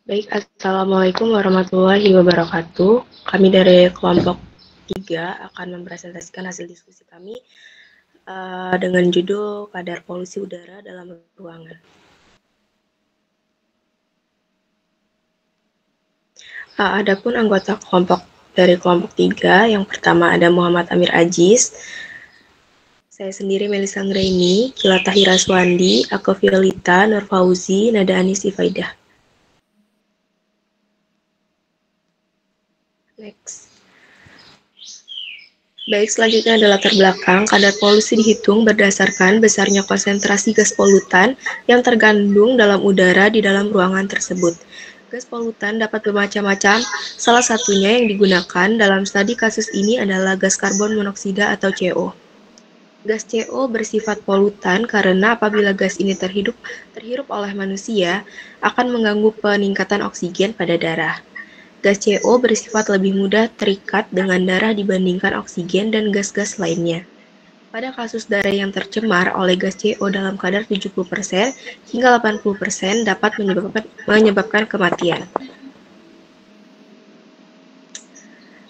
Baik, Assalamualaikum warahmatullahi wabarakatuh. Kami dari kelompok 3 akan mempresentasikan hasil diskusi kami dengan judul kadar polusi udara dalam ruangan. Adapun anggota dari kelompok 3, yang pertama ada Muhammad Amir Aziz, saya sendiri Melisa Ngreini, Kilata Hiraswandi, Ako Violita, Nur Fauzi, Nada Anis Ifaidah. Next. Baik, selanjutnya adalah latar belakang. Kadar polusi dihitung berdasarkan besarnya konsentrasi gas polutan yang terkandung dalam udara di dalam ruangan tersebut. Gas polutan dapat bermacam-macam, salah satunya yang digunakan dalam studi kasus ini adalah gas karbon monoksida atau CO. Gas CO bersifat polutan karena apabila gas ini terhirup oleh manusia, akan mengganggu peningkatan oksigen pada darah. Gas CO bersifat lebih mudah terikat dengan darah dibandingkan oksigen dan gas-gas lainnya. Pada kasus darah yang tercemar oleh gas CO dalam kadar 70% hingga 80% dapat menyebabkan kematian.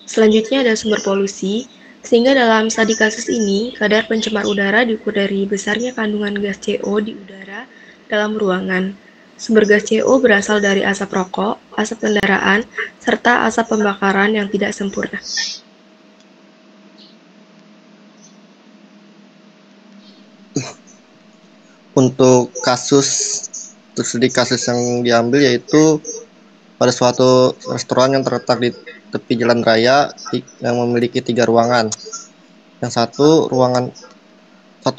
Selanjutnya ada sumber polusi, sehingga dalam studi kasus ini, kadar pencemar udara diukur dari besarnya kandungan gas CO di udara dalam ruangan. Sumber gas CO berasal dari asap rokok, asap kendaraan, serta asap pembakaran yang tidak sempurna. Untuk studi kasus yang diambil yaitu pada suatu restoran yang terletak di tepi jalan raya yang memiliki 3 ruangan. Yang satu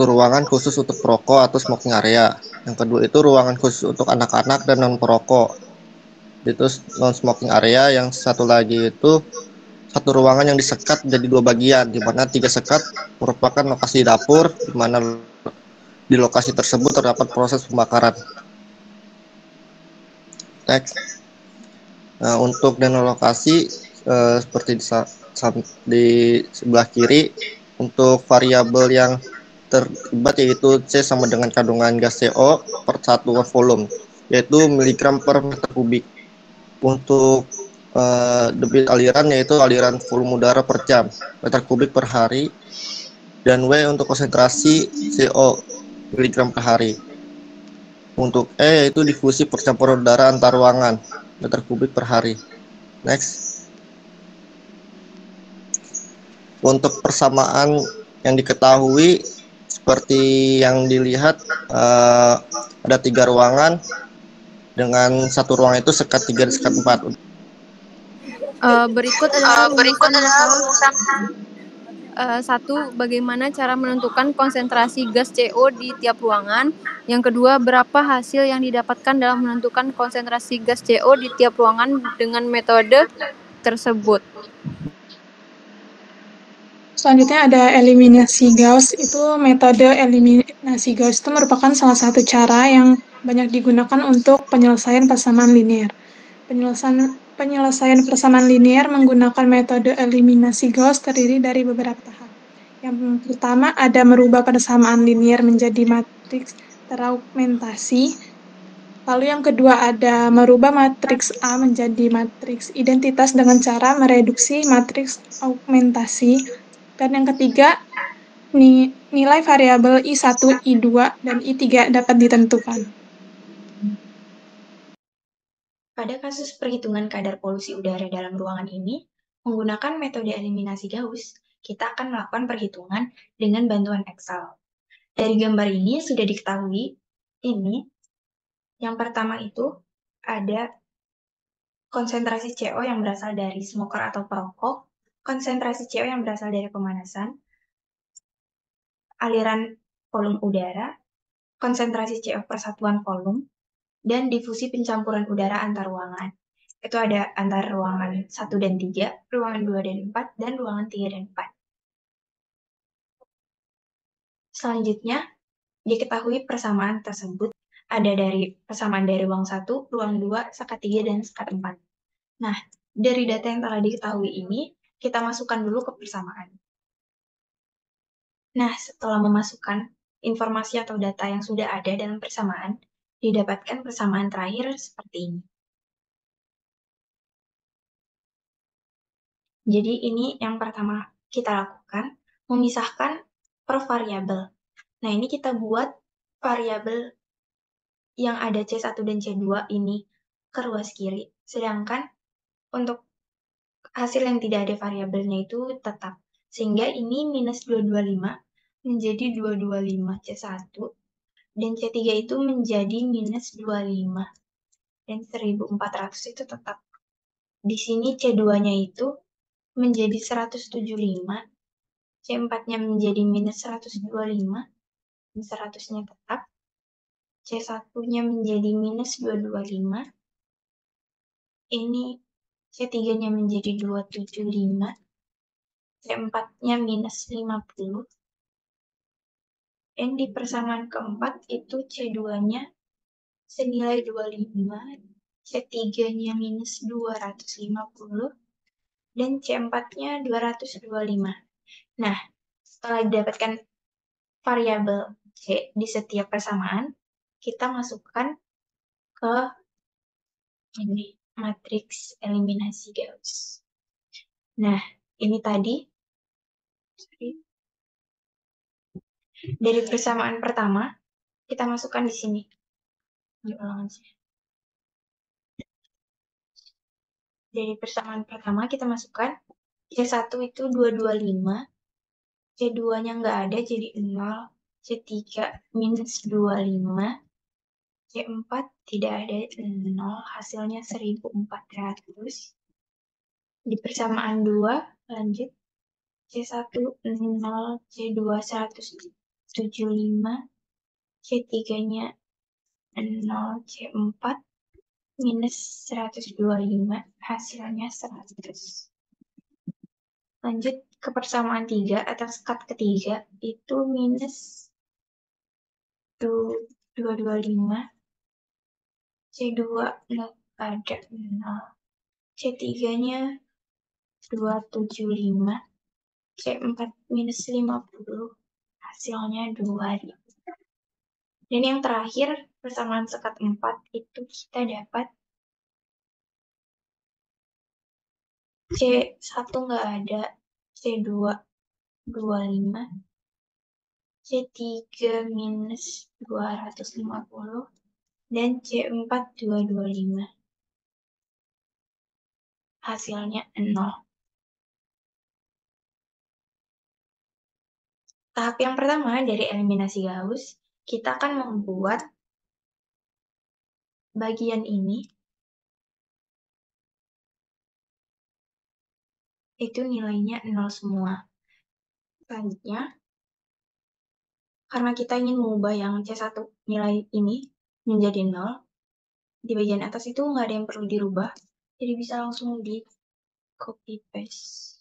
ruangan khusus untuk perokok atau smoking area. Yang kedua itu ruangan khusus untuk anak-anak dan non perokok. Itu non smoking area. Yang satu lagi itu satu ruangan yang disekat menjadi 2 bagian, di mana 3 sekat merupakan lokasi dapur, di mana di lokasi tersebut terdapat proses pembakaran. Next. Nah, untuk dana lokasi seperti di sebelah kiri, untuk variabel yang terlibat yaitu C sama dengan kandungan gas CO per satuan volume, yaitu miligram per meter kubik. Untuk debit aliran yaitu aliran volume udara per jam, meter kubik per hari, dan W untuk konsentrasi CO miligram per hari. Untuk E yaitu difusi percampuran udara antar ruangan, meter kubik per hari. Next. Untuk persamaan yang diketahui seperti yang dilihat, ada 3 ruangan dengan satu ruangan itu sekat 3 dan sekat 4. Berikut adalah rumusan. Satu, bagaimana cara menentukan konsentrasi gas CO di tiap ruangan. Yang kedua, berapa hasil yang didapatkan dalam menentukan konsentrasi gas CO di tiap ruangan dengan metode tersebut. Selanjutnya ada eliminasi Gauss. Itu metode eliminasi Gauss itu merupakan salah satu cara yang banyak digunakan untuk penyelesaian persamaan linear. Penyelesaian persamaan linear menggunakan metode eliminasi Gauss terdiri dari beberapa tahap. Yang pertama ada merubah persamaan linear menjadi matriks teraugmentasi. Lalu yang kedua ada merubah matriks A menjadi matriks identitas dengan cara mereduksi matriks augmentasi. Dan yang ketiga, nilai variabel I1, I2, dan I3 dapat ditentukan. Pada kasus perhitungan kadar polusi udara dalam ruangan ini, menggunakan metode eliminasi Gauss, kita akan melakukan perhitungan dengan bantuan Excel. Dari gambar ini sudah diketahui, yang pertama itu ada konsentrasi CO yang berasal dari smoker atau perokok, konsentrasi CO yang berasal dari pemanasan, aliran volume udara, konsentrasi CO per satuan volume, dan difusi pencampuran udara antar ruangan. Itu ada antar ruangan 1 dan 3, ruangan 2 dan 4, dan ruangan 3 dan 4. Selanjutnya, diketahui persamaan tersebut ada dari persamaan dari ruang 1, ruang 2, sekat 3, dan sekat 4. Nah, dari data yang telah diketahui ini, kita masukkan dulu ke persamaan. Nah, setelah memasukkan informasi atau data yang sudah ada dalam persamaan, didapatkan persamaan terakhir seperti ini. Jadi ini yang pertama kita lakukan, memisahkan per variabel. Nah, ini kita buat variabel yang ada C1 dan C2 ini ke ruas kiri. Sedangkan untuk hasil yang tidak ada variabelnya itu tetap. Sehingga ini minus 225 menjadi 225 C1. Dan C3 itu menjadi minus 25. Dan 1400 itu tetap. Di sini C2-nya itu menjadi 175. C4-nya menjadi minus 125. Dan 100-nya tetap. C1-nya menjadi minus 225. Ini C3-nya menjadi 275. C4-nya minus 50. Dan di persamaan keempat itu C2-nya senilai 25, C3-nya minus 250, dan C4-nya 225. Nah, setelah didapatkan variabel C di setiap persamaan, kita masukkan ke ini matriks eliminasi Gauss. Nah, ini tadi dari persamaan pertama kita masukkan di sini. Dari persamaan pertama kita masukkan C1 itu 225, C2-nya nggak ada jadi 0, C3 minus 25, C4 tidak ada 0, hasilnya 1400. Di persamaan 2 lanjut C1 0, C2 175, C3-nya 0, C4 minus 125, hasilnya 100. Lanjut ke persamaan 3 atas cut ketiga itu minus 225, C2 nggak ada 0, C3-nya 275, C4 minus 50, hasilnya 2000. Dan yang terakhir, persamaan sekat 4 itu kita dapat C1 nggak ada, C2 25, C3 minus 250, dan C4 225. Hasilnya 0. Tahap yang pertama dari eliminasi Gauss, kita akan membuat bagian ini itu nilainya 0 semua. Selanjutnya, karena kita ingin mengubah yang C1 nilai ini menjadi 0, di bagian atas itu nggak ada yang perlu dirubah, jadi bisa langsung di copy paste.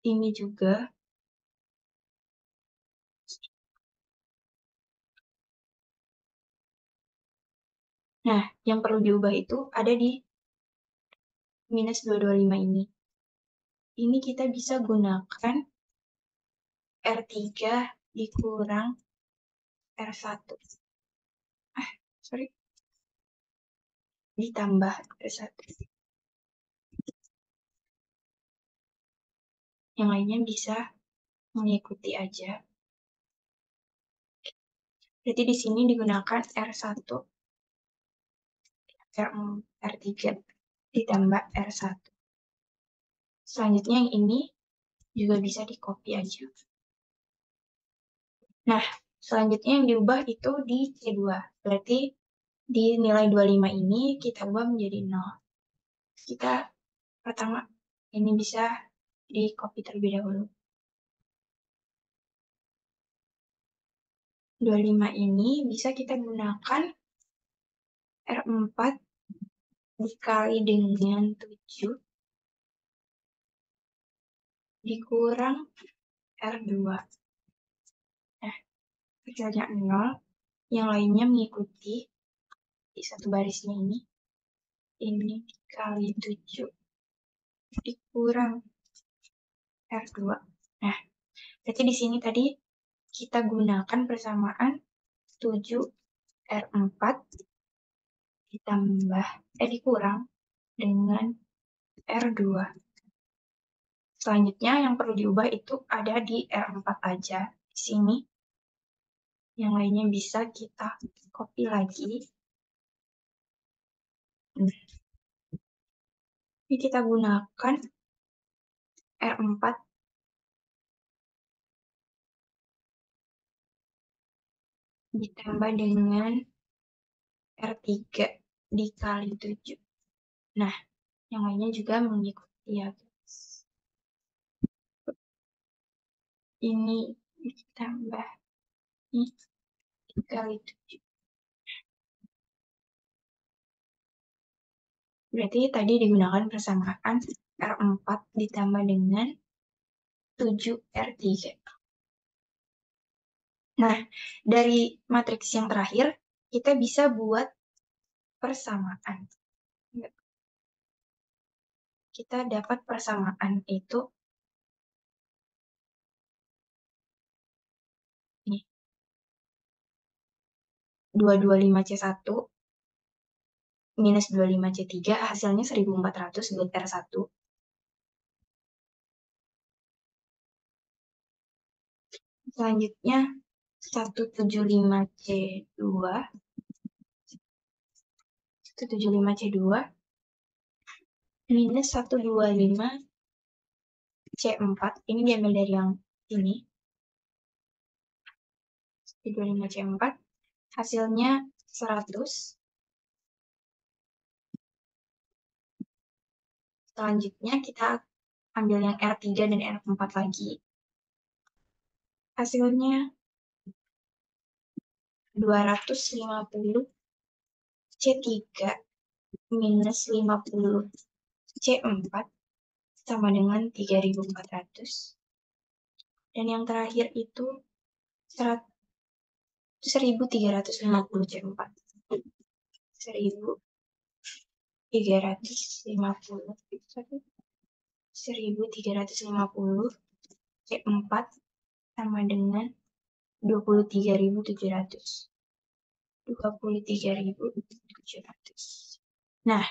Ini juga. Nah, yang perlu diubah itu ada di minus 225 ini. Ini kita bisa gunakan R3 dikurang R1. Ditambah R1. Yang lainnya bisa mengikuti aja. Berarti di sini digunakan R1, R3 ditambah R1. Selanjutnya yang ini juga bisa di-copy aja. Nah, selanjutnya yang diubah itu di C2. Berarti di nilai 25 ini kita ubah menjadi 0. Kita pertama ini bisa di-copy terlebih dahulu. 25 ini bisa kita gunakan R4 dikali dengan 7 dikurang R2. Nah, hasilnya 0, yang lainnya mengikuti di satu barisnya ini dikali 7 dikurang R2. Nah, berarti di sini tadi kita gunakan persamaan 7 R4 dikurang dengan R2. Selanjutnya yang perlu diubah itu ada di R4 aja. Di sini. Yang lainnya bisa kita copy lagi. Ini kita gunakan R4 ditambah dengan R3 dikali 7. Nah, yang lainnya juga mengikuti ya, guys. Ini ditambah ini dikali 7. Berarti tadi digunakan persamaan R4 ditambah dengan 7R3. Nah, dari matriks yang terakhir, kita bisa buat persamaan. Kita dapat persamaan itu ini 225C1 minus 25C3 hasilnya 1400 buat R1. Selanjutnya 175C2 minus 125C4. Ini diambil dari yang ini. 125C4 hasilnya 100. Selanjutnya kita ambil yang R3 dan R4 lagi. Hasilnya 250C3 minus 50C4 sama dengan 3400. Dan yang terakhir itu 1350C4. 1350C4 sama dengan 23.700. 23.700. Nah,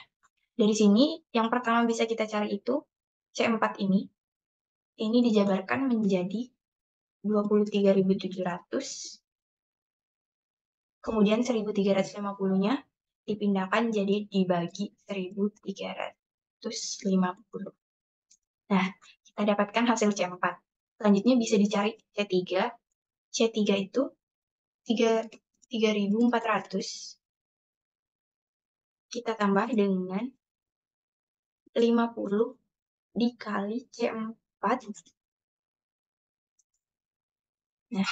dari sini yang pertama bisa kita cari itu C4 ini. Ini dijabarkan menjadi 23.700. Kemudian 1.350-nya dipindahkan jadi dibagi 1.350. Nah, kita dapatkan hasil C4. Selanjutnya bisa dicari C3. C3 itu 3.400. Kita tambah dengan 50 dikali C4. Nah,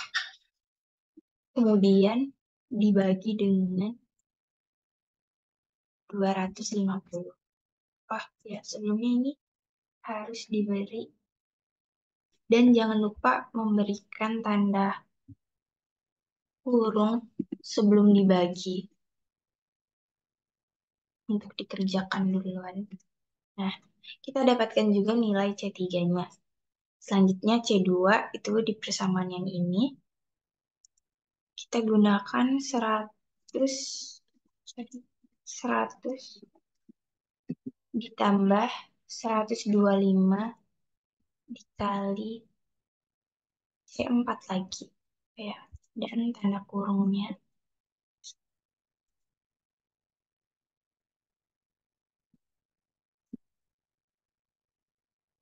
kemudian dibagi dengan 250. Oh ya, sebelumnya ini harus diberi. Dan jangan lupa memberikan tanda kurung sebelum dibagi. Untuk dikerjakan duluan. Nah, kita dapatkan juga nilai C3-nya. Selanjutnya C2 itu di persamaan yang ini. Kita gunakan 100 ditambah 125 dikali C4 lagi. Ya, dan tanda kurungnya.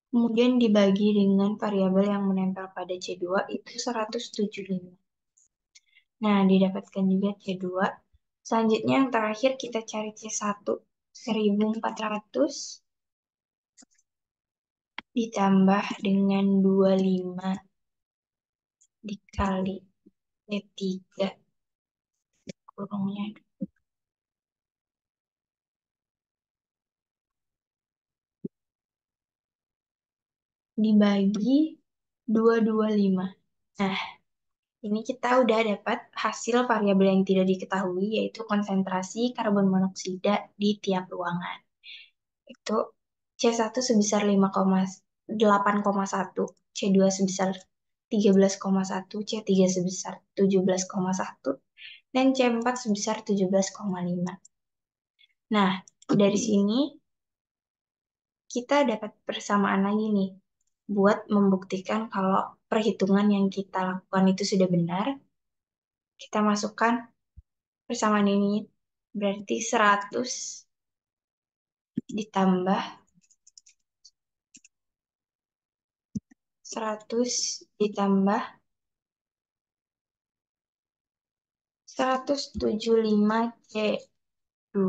Kemudian dibagi dengan variabel yang menempel pada C2 itu 175. Nah, didapatkan juga C2. Selanjutnya yang terakhir kita cari C1. 1400 ditambah dengan 25 dikali C3 kurungnya. Dibagi 225. Nah, ini kita udah dapat hasil variabel yang tidak diketahui, yaitu konsentrasi karbon monoksida di tiap ruangan. Itu C1 sebesar 8,1, C2 sebesar 13,1, C3 sebesar 17,1, dan C4 sebesar 17,5. Nah, dari sini kita dapat persamaan lagi nih. Buat membuktikan kalau perhitungan yang kita lakukan itu sudah benar, kita masukkan persamaan ini. Berarti 100 ditambah 175C2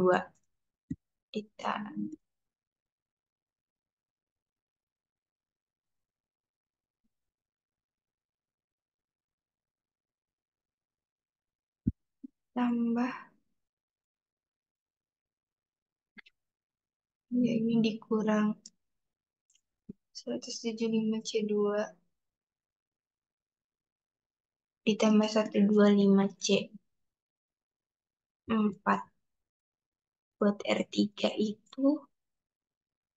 tambah ya ini dikurang 175C2 ditambah 125C4 buat R3 itu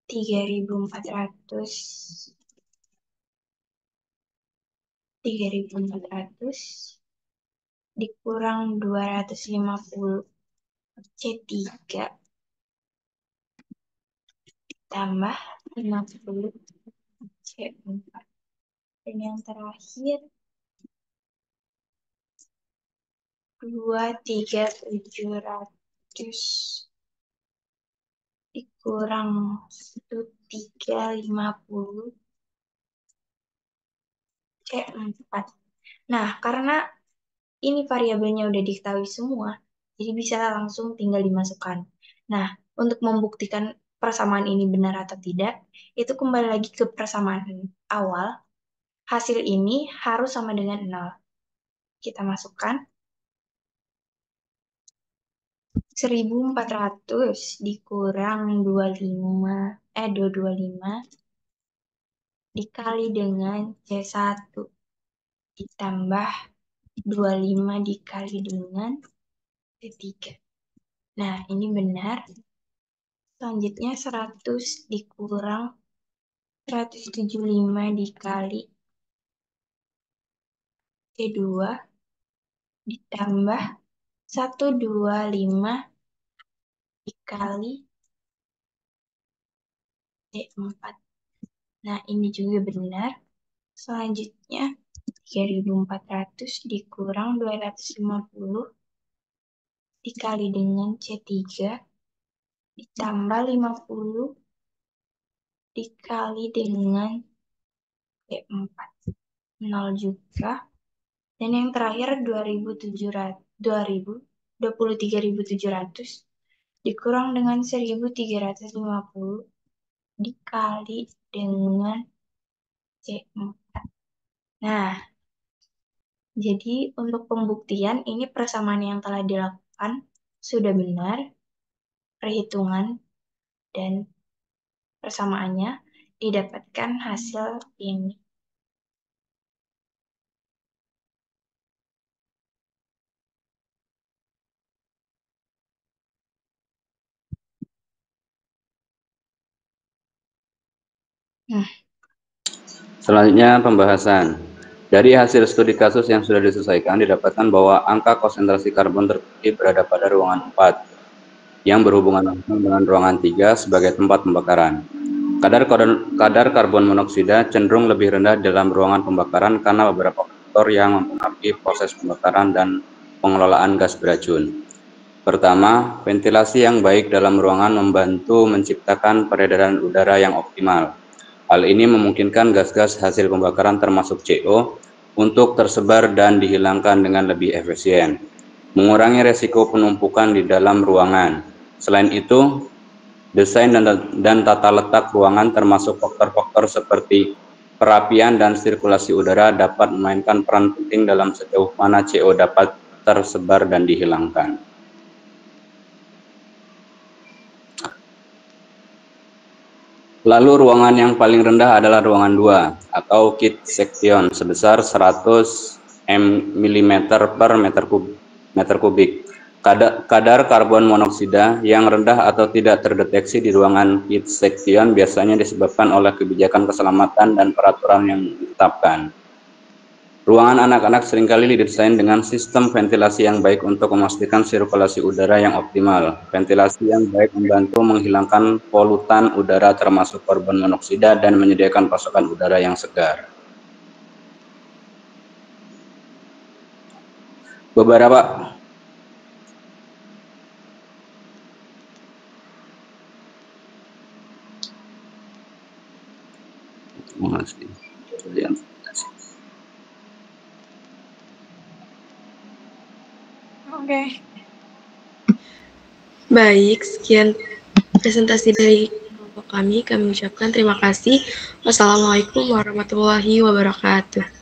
3.400 dikurang 250C3 tambah 50C4 dan yang terakhir 2.3.700 dikurang 1.350C4. Nah, karena ini variabelnya udah diketahui semua, jadi bisa langsung tinggal dimasukkan. Nah, untuk membuktikan persamaan ini benar atau tidak, itu kembali lagi ke persamaan awal. Hasil ini harus sama dengan 0. Kita masukkan 1.400 dikurang 225 dikali dengan C1 ditambah 25 dikali dengan C3. Nah, ini benar. Selanjutnya 100 dikurang 175 dikali C2 ditambah 125 dikali C4. Nah, ini juga benar. Selanjutnya 3.400 dikurang 250 dikali dengan C3 ditambah 50 dikali dengan C4. 0 juga. Dan yang terakhir 23.700 dikurang dengan 1.350 dikali dengan C4. Nah, jadi untuk pembuktian ini persamaan yang telah dilakukan sudah benar, perhitungan dan persamaannya didapatkan hasil ini. Selanjutnya pembahasan. Dari hasil studi kasus yang sudah diselesaikan didapatkan bahwa angka konsentrasi karbon tertinggi berada pada ruangan 4 yang berhubungan langsung dengan ruangan 3 sebagai tempat pembakaran. Kadar karbon monoksida cenderung lebih rendah dalam ruangan pembakaran karena beberapa faktor yang mempengaruhi proses pembakaran dan pengelolaan gas beracun. Pertama, ventilasi yang baik dalam ruangan membantu menciptakan peredaran udara yang optimal. Hal ini memungkinkan gas-gas hasil pembakaran termasuk CO untuk tersebar dan dihilangkan dengan lebih efisien, mengurangi resiko penumpukan di dalam ruangan. Selain itu, desain dan tata letak ruangan termasuk faktor-faktor seperti perapian dan sirkulasi udara dapat memainkan peran penting dalam sejauh mana CO dapat tersebar dan dihilangkan. Lalu ruangan yang paling rendah adalah ruangan 2 atau kit section sebesar 100 mm per meter kubik. Kadar karbon monoksida yang rendah atau tidak terdeteksi di ruangan kit section biasanya disebabkan oleh kebijakan keselamatan dan peraturan yang ditetapkan. Ruangan anak-anak seringkali didesain dengan sistem ventilasi yang baik untuk memastikan sirkulasi udara yang optimal. Ventilasi yang baik membantu menghilangkan polutan udara termasuk karbon monoksida dan menyediakan pasokan udara yang segar. Beberapa Oke. Baik, sekian presentasi dari kelompok kami. Kami ucapkan terima kasih. Wassalamualaikum warahmatullahi wabarakatuh.